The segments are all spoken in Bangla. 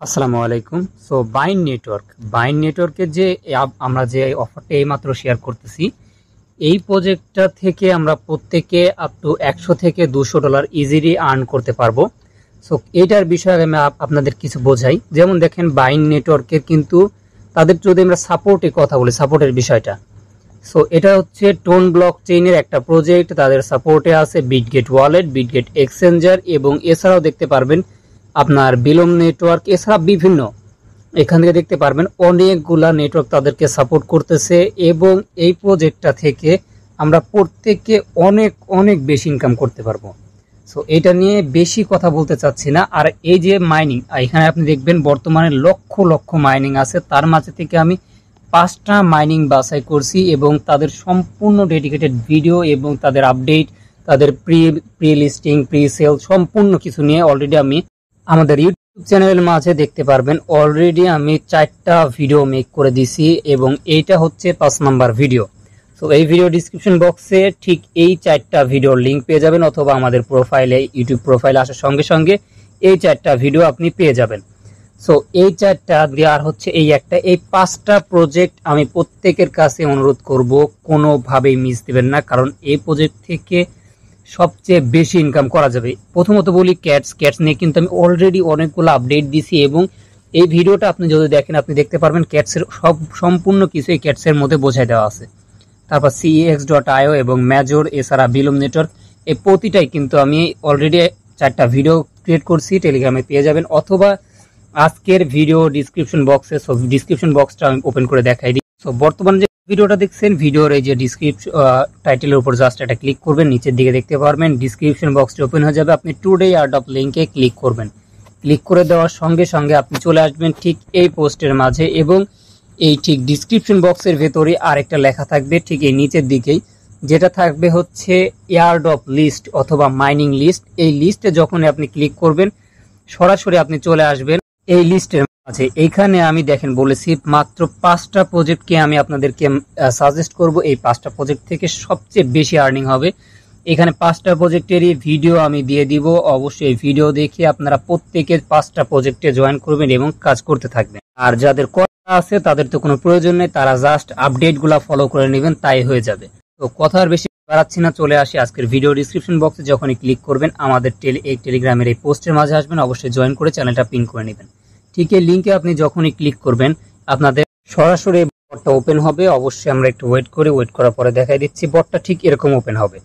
আসসালামু আলাইকুম। সো বাইন নেটওয়ার্কের যে আমরা যে অফারটা এইমাত্র শেয়ার করতেছি, এই প্রজেক্টটা থেকে আমরা প্রত্যেকে আপ টু 100 থেকে $200 ইজিলি আর্ন করতে পারবো। সো এইটার বিষয়ে আমি আপনাদের কিছু বোঝাই। যেমন দেখেন, বাইন নেটওয়ার্কের কিন্তু তাদের যদি আমরা সাপোর্টে কথা বলি, সাপোর্টের বিষয়টা, সো এটা হচ্ছে টোন ব্লক চেইনের একটা প্রজেক্ট। তাদের সাপোর্টে আছে বিটগেট ওয়ালেট, বিটগেট এক্সচেঞ্জার এবং এছাড়াও দেখতে পারবেন আপনার বিলম নেটওয়ার্ক, এছাড়া বিভিন্ন এখান থেকে দেখতে পারবেন অনেকগুলা নেটওয়ার্ক তাদেরকে সাপোর্ট করতেছে। এবং এই প্রজেক্টটা থেকে আমরা প্রত্যেককে অনেক অনেক বেশি ইনকাম করতে পারবো। সো এটা নিয়ে বেশি কথা বলতে চাচ্ছি না। আর এই যে মাইনিং, এখানে আপনি দেখবেন বর্তমানে লক্ষ লক্ষ মাইনিং আছে, তার মাঝে থেকে আমি 5টা মাইনিং বাছাই করছি এবং তাদের সম্পূর্ণ ডেডিকেটেড ভিডিও এবং তাদের আপডেট, তাদের প্রি লিস্টিং, প্রি সেল সম্পূর্ণ কিছু নিয়ে অলরেডি আমি আমাদের ইউটিউব চ্যানেলের মাঝে দেখতে পারবেন। অলরেডি আমি 4টা ভিডিও মেক করে দিছি এবং এইটা হচ্ছে 5 নাম্বার ভিডিও। তো এই ভিডিও ডিসক্রিপশন বক্সে ঠিক এই 4টা ভিডিওর লিঙ্ক পেয়ে যাবেন, অথবা আমাদের প্রোফাইলে, ইউটিউব প্রোফাইলে আসার সঙ্গে সঙ্গে এই 4টা ভিডিও আপনি পেয়ে যাবেন। সো এই 4টা আর হচ্ছে এই একটা, এই 5টা প্রজেক্ট আমি প্রত্যেকের কাছে অনুরোধ করব কোনোভাবেই মিস দিবেন না, কারণ এই প্রজেক্ট থেকে সবচেয়ে বেশি ইনকাম করা যাবে। প্রথমত বলি ক্যাটস নিয়ে কিন্তু আমি অলরেডি অনেকগুলো আপডেট দিছি এবং এই ভিডিওটা আপনি যদি দেখেন, আপনি দেখতে পারবেন ক্যাটসের সম্পূর্ণ কিছু এই ক্যাটসের মধ্যে বোঝাই দেওয়া আছে। তারপর CEX.io এবং মেজর, এছাড়া বিলম নেটওয়ার্ক, এই প্রতিটাই কিন্তু আমি অলরেডি 4টা ভিডিও ক্রিয়েট করছি, টেলিগ্রামে পেয়ে যাবেন, অথবা আজকের ভিডিও ডিসক্রিপশন বক্সে। সো ডিসক্রিপশন বক্সটা আমি ওপেন করে দেখাই দিই। সো বর্তমানে যে ভিডিওটা দেখছেন, ভিডিওর এই যে ডিসক্রিপশন টাইটেলের উপর জাস্ট এটা ক্লিক করবেন, নিচের দিকে দেখতে পারবেন ডিসক্রিপশন বক্সটা ওপেন হয়ে যাবে। আপনি টুডে এয়ারড্রপ লিংকে ক্লিক করবেন। ক্লিক করে দেওয়ার সঙ্গে সঙ্গে আপনি চলে আসবেন ঠিক এই পোস্টের মাঝে, এবং এই ঠিক ডিসক্রিপশন বক্সের ভেতরে আরেকটা লেখা থাকবে ঠিক এই নিচের দিকেই, যেটা থাকবে হচ্ছে এয়ারড্রপ লিস্ট অথবা মাইনিং লিস্ট। এই লিস্টে যখন আপনি ক্লিক করবেন, সরাসরি আপনি চলে আসবেন এই লিস্টের মাঝে। এইখানে আমি দেখেন বলেছি মাত্র 5টা প্রজেক্টকে আমি আপনাদেরকে সাজেস্ট করব। এই 5টা প্রজেক্ট থেকে সবচেয়ে বেশি আর্নিং হবে। এখানে 5টা প্রজেক্টেরই ভিডিও আমি দিয়ে দিব। অবশ্যই এই ভিডিও দেখে আপনারা প্রত্যেকে 5টা প্রজেক্টে জয়েন করবেন এবং কাজ করতে থাকবেন। আর যাদের কথা আছে তাদের তো কোনো প্রয়োজন নেই, তারা জাস্ট আপডেটগুলো ফলো করে নেবেন, তাই হয়ে যাবে। তো কথা আর বেশি বাড়াচ্ছি না, চলে আসি আজকের ভিডিও ডিসক্রিপশন বক্সে। যখনই ক্লিক করবেন আমাদের এই টেলিগ্রামের এই পোস্টের মাঝে আসবেন, অবশ্যই জয়েন করে চ্যানেলটা পিন করে নেবেন। ঠিক এই লিঙ্কে আপনি যখনই ক্লিক করবেন, আপনাদের সরাসরি বটটা ওপেন হবে। অবশ্যই আমরা একটু ওয়েট করার পরে দেখাই দিচ্ছি, বটটা ঠিক এরকম ওপেন হবে।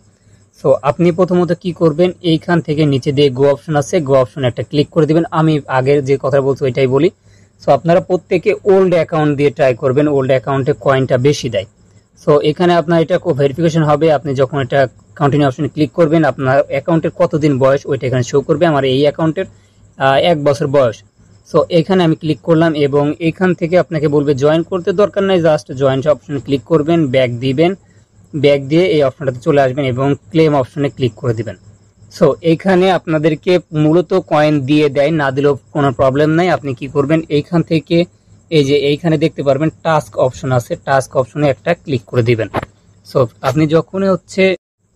সো আপনি প্রথমত কি করবেন, এইখান থেকে নিচে দিয়ে গো অপশন আছে, গো অপশনে একটা ক্লিক করে দিবেন। আমি আগের যে কথা বলছি ওইটাই বলি। সো আপনারা প্রত্যেকে ওল্ড অ্যাকাউন্ট দিয়ে ট্রাই করবেন, ওল্ড অ্যাকাউন্টে কয়েনটা বেশি দেয়। সো এখানে আপনার এটা ভেরিফিকেশন হবে। আপনি যখন এটা কন্টিনিউ অপশনে ক্লিক করবেন, আপনার অ্যাকাউন্টের কতদিন বয়স ওইটা এখানে শো করবে। আমার এই অ্যাকাউন্টের 1 বছর বয়স। সো এখানে আমি ক্লিক করলাম এবং এখান থেকে আপনাকে বলবে জয়েন করতে, দরকার নাই, জাস্ট জয়েন অপশনে ক্লিক করবেন, ব্যাক দিবেন, ব্যাক দিয়ে এই অপশনটাতে চলে আসবেন এবং ক্লেম অপশনে ক্লিক করে দিবেন। সো এইখানে আপনাদেরকে মূলত কয়েন দিয়ে দেয়, না দিলেও কোনো প্রবলেম নাই। আপনি কি করবেন, এইখান থেকে এই যে এইখানে দেখতে পারবেন টাস্ক অপশন আছে, টাস্ক অপশনে একটা ক্লিক করে দিবেন। সো আপনি যখনই হচ্ছে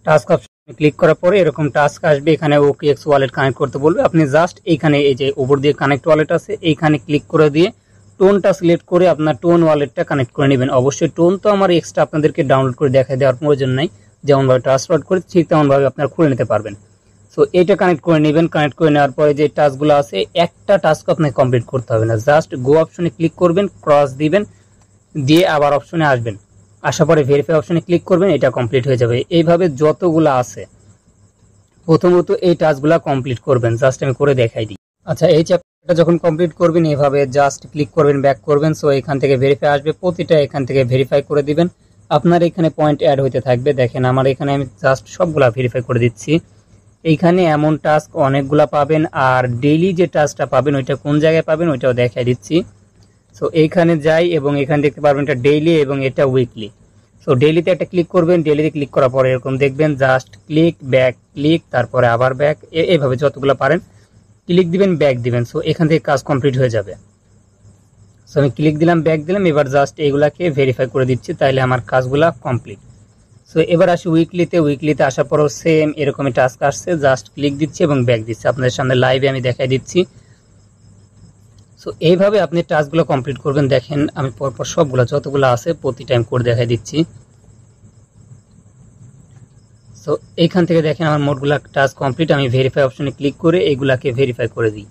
টাস্ক অপশনে ক্লিক করার পরে এরকম টাস্ক আসবে, এখানে OKX ওয়ালেট কানেক্ট করতে বলবে। আপনি জাস্ট এইখানে এই যে উপর দিয়ে কানেক্ট ওয়ালেট আছে, এইখানে ক্লিক করে দিয়ে টোনটা সিলেক্ট করে আপনার টোন ওয়ালেটটা কানেক্ট করে নেবেন। অবশ্যই টোন তো আমার এক্সট্রা আপনাদেরকে ডাউনলোড করে দেখাই দেওয়ার প্রয়োজন নাই, যেমনভাবে ট্রান্সফার করে ঠিক তেমনভাবে আপনারা খুলে নিতে পারবেন। সো এটা কানেক্ট করে নেবেন। কানেক্ট করে নেওয়ার পরে যে টাস্কগুলো আছে, একটা টাস্ক আপনাকে কমপ্লিট করতে হবে না, জাস্ট গো অপশনে ক্লিক করবেন, ক্রস দিবেন, দিয়ে আবার অপশনে আসবেন, আসার পরে ভেরিফাই অপশনে ক্লিক করবেন, এটা কমপ্লিট হয়ে যাবে। এইভাবে যতগুলো আছে প্রথমত এই টাস্কগুলো কমপ্লিট করবেন। জাস্ট আমি করে দেখাই দিই। আচ্ছা, এই চ্যাপ্টারটা যখন কমপ্লিট করবেন, এইভাবে জাস্ট ক্লিক করবেন, ব্যাক করবেন। সো এখান থেকে ভেরিফাই আসবে, প্রতিটা এখান থেকে ভেরিফাই করে দিবেন। আপনার এখানে পয়েন্ট অ্যাড হতে থাকবে। দেখেন আমার এখানে আমি জাস্ট সবগুলা ভেরিফাই করে দিচ্ছি। এইখানে এমন টাস্ক অনেকগুলা পাবেন, আর ডেইলি যে টাস্কটা পাবেন ওইটা কোন জায়গায় পাবেন ওইটাও দেখাই দিচ্ছি। সো এইখানে যাই এবং এখানে দেখতে পারবেন এটা ডেইলি এবং এটা উইকলি। সো ডেইলিতে একটা ক্লিক করবেন, ডেইলিতে ক্লিক করার পরে এরকম দেখবেন জাস্ট ক্লিক, ব্যাক, ক্লিক, তারপরে আবার ব্যাক, এইভাবে যতগুলো পারেন ক্লিক দিবেন, ব্যাক দিবেন। সো এখান থেকে কাজ কমপ্লিট হয়ে যাবে। সো আমি ক্লিক দিলাম, ব্যাক দিলাম, এবার জাস্ট এইগুলাকে ভেরিফাই করে দিচ্ছি, তাইলে আমার কাজগুলা কমপ্লিট। সো এবার আসি উইকলিতে আসার পরও সেম এরকমই টাস্ক আসছে, জাস্ট ক্লিক দিচ্ছি এবং ব্যাক দিচ্ছি। আপনাদের সামনে লাইভে আমি দেখাই দিচ্ছি। সো এইভাবে আপনি টাস্কগুলো কমপ্লিট করবেন। দেখেন আমি পরপর সবগুলো যতগুলো আছে প্রতি টাইম করে দেখাই দিচ্ছি। সো এইখান থেকে দেখেন আমার মোটগুলো টাস্ক কমপ্লিট। আমি ভেরিফাই অপশনে ক্লিক করে এইগুলাকে ভেরিফাই করে দিই।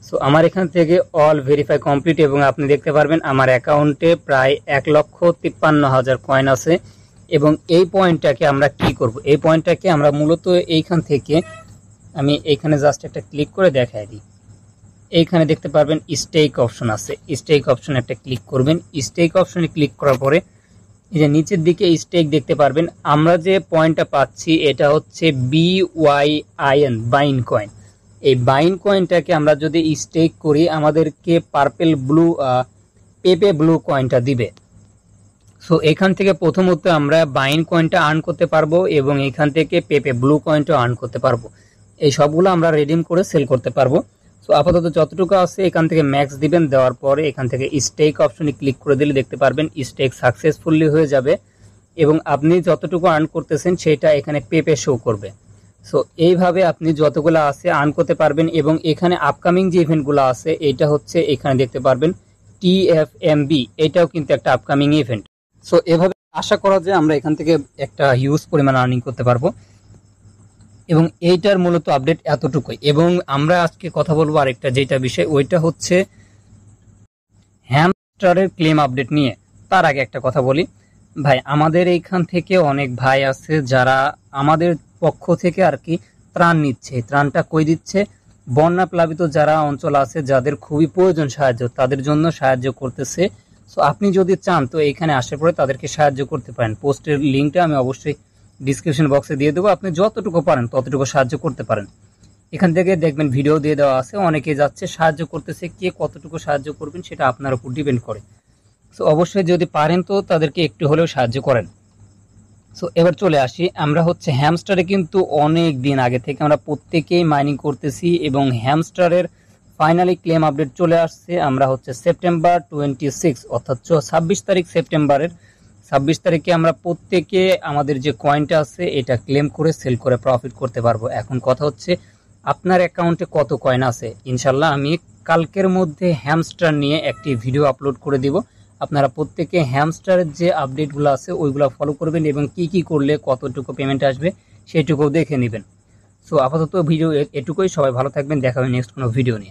সো আমার এখান থেকে অল ভেরিফাই কমপ্লিট এবং আপনি দেখতে পারবেন আমার অ্যাকাউন্টে প্রায় 1,53,000 কয়েন আছে। এবং এই পয়েন্টটাকে আমরা কি করব, এই পয়েন্টটাকে আমরা মূলত এইখান থেকে আমি এইখানে জাস্ট একটা ক্লিক করে দেখাই দিই। এইখানে দেখতে পারবেন স্টেক অপশন আছে, স্টেক অপশনে একটা ক্লিক করবেন। স্টেক অপশনে ক্লিক করার পরে এই যে নিচের দিকে স্টেক দেখতে পারবেন। আমরা যে পয়েন্টটা পাচ্ছি এটা হচ্ছে BYIN বাইন কয়েন। এই বাইন কয়েনটাকে আমরা যদি স্টেক করি আমাদেরকে পার্পেল ব্লু পেপে ব্লু কয়েনটা দিবে। সো এখান থেকে প্রথমত আমরা বাইন কয়েনটা আর্ন করতে পারবো এবং এখান থেকে পেপে ব্লু কয়েনটা আর্ন করতে পারবো। এই সবগুলো আমরা রিডিম করে সেল করতে পারবো। সো আপাতত যতটুকু আছে এখান থেকে ম্যাক্স দিবেন, দেওয়ার পরে এখান থেকে স্টেক অপশনে ক্লিক করে দিলে দেখতে পারবেন স্টেক সাকসেসফুলি হয়ে যাবে এবং আপনি যতটুকু আর্ন করতেছেন সেটা এখানে পেপে শো করবে। সো এইভাবে আপনি যতগুলো আছে আর্ন করতে পারবেন। এবং এখানে আপকামিং যে ইভেন্টগুলো আছে এটা হচ্ছে এখানে দেখতে পারবেন TFMB, এটাও কিন্তু একটা আপকামিং ইভেন্ট। সো এভাবে আশা করা যায় আমরা এখান থেকে একটা হিউজ পরিমাণ আর্নিং করতে পারবো এবং এইটার মূলত আপডেট এতটুকুই। এবং আমরা আজকে কথা বলবো আরেকটা যেটা বিষয়, ওইটা হচ্ছে হ্যামস্টারের ক্লেম আপডেট নিয়ে। তার আগে একটা কথা বলি ভাই, আমাদের এইখান থেকে অনেক ভাই আছে যারা আমাদের পক্ষ থেকে আর কি ত্রাণ নিচ্ছে। ত্রাণটা কই দিচ্ছে? বন্যা প্লাবিত যারা অঞ্চল আছে যাদের খুবই প্রয়োজন সাহায্য, তাদের জন্য সাহায্য করতেছে। সো আপনি যদি চান তো এইখানে আসে পরে তাদেরকে সাহায্য করতে পারেন। পোস্টের লিঙ্কটা আমি অবশ্যই ডিসক্রিপশন বক্সে দিয়ে দেবো, আপনি যতটুকু পারেন ততটুকু সাহায্য করতে পারেন। এখান থেকে দেখবেন ভিডিও দিয়ে দেওয়া আছে, অনেকে যাচ্ছে সাহায্য করতেছে। কে কতটুকু সাহায্য করবেন সেটা আপনার উপর ডিপেন্ড করে। সো অবশ্যই যদি পারেন তো তাদেরকে একটু হলেও সাহায্য করেন। সো এবার চলে আসি, আমরা হচ্ছে হ্যামস্টারে কিন্তু অনেক দিন আগে থেকে আমরা প্রত্যেকেই মাইনিং করতেছি এবং হ্যামস্টারের ফাইনালি ক্লেম আপডেট চলে আসছে। আমরা হচ্ছে সেপ্টেম্বর 26 অর্থাৎ 26 তারিখ সেপ্টেম্বরের 26 তারিখে আমরা প্রত্যেকে আমাদের যে কয়েনটা আছে এটা ক্লেম করে সেল করে প্রফিট করতে পারবো। এখন কথা হচ্ছে আপনার অ্যাকাউন্টে কত কয়েন আছে। ইনশাল্লাহ আমি কালকের মধ্যে হ্যামস্টার নিয়ে একটি ভিডিও আপলোড করে দিব। আপনারা প্রত্যেকে হ্যামস্টারের যে আপডেটগুলো আছে ওইগুলো ফলো করবেন এবং কি কি করলে কতটুকু পেমেন্ট আসবে সেটুকুও দেখে নেবেন। সো আপাতত ভিডিও এটুকুই। সবাই ভালো থাকবেন, দেখা হবে নেক্সট কোনো ভিডিও নিয়ে।